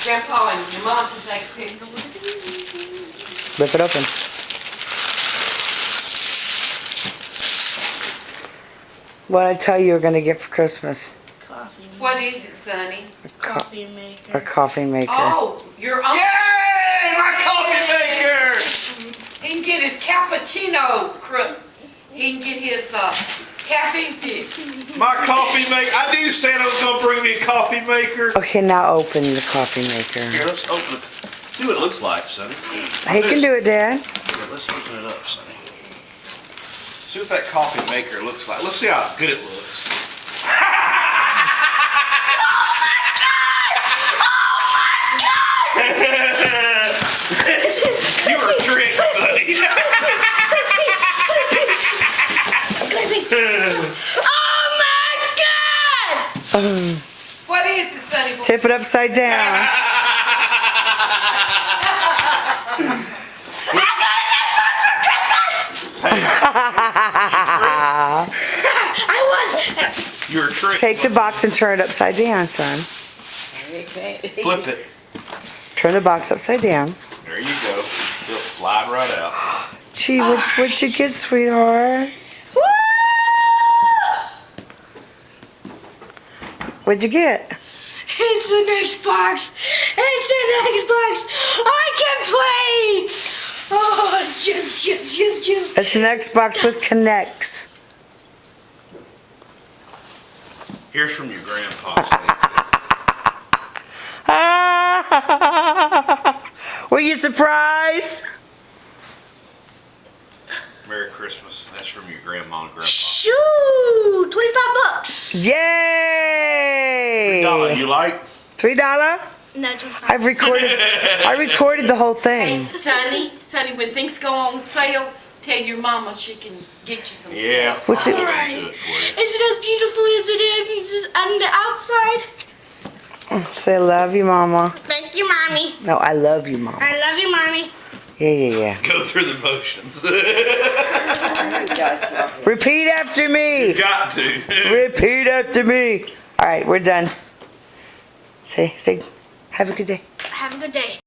Grandpa and your mom can take a picture. Rip it open. What did I tell you were going to get for Christmas? Coffee maker. What is it, Sonny? Coffee maker. A coffee maker. Oh, your uncle. Yay! My coffee maker! He can get his cappuccino. He can get his caffeine fix. My coffee maker. I knew Santa was going to bring me a coffee maker. Okay, now open the coffee maker. Here, let's open it. See what it looks like, Sonny. He can do it, Dad. Here, let's open it up, Sonny. See what that coffee maker looks like. Let's see how good it looks. You were tricked, Sonny. Oh my God! What is it, Sonny? Tip it upside down. You were tricked. Take the box and turn it upside down, son. Flip it. Turn the box upside down. There you go. It'll slide right out. Gee, what'd you get, sweetheart? What'd you get? It's an Xbox. It's an Xbox. I can play. Oh, it's just. It's an Xbox with Connects. Here's from your grandpa. Were you surprised? Merry Christmas. That's from your grandma and grandpa. Shoo! $25. Yay! $3, you like? $3? No, $25. I recorded the whole thing. Hey, Sonny, when things go on sale, tell your mama she can get you some Yeah. stuff. What's it? All right. Is it as beautiful as it is on the outside? Say love you, Mama. Thank you, Mommy. No, I love you, Mama. I love you, Mommy. Yeah. Go through the motions. Repeat after me. You got to. Repeat after me. All right, we're done. Say, have a good day. Have a good day.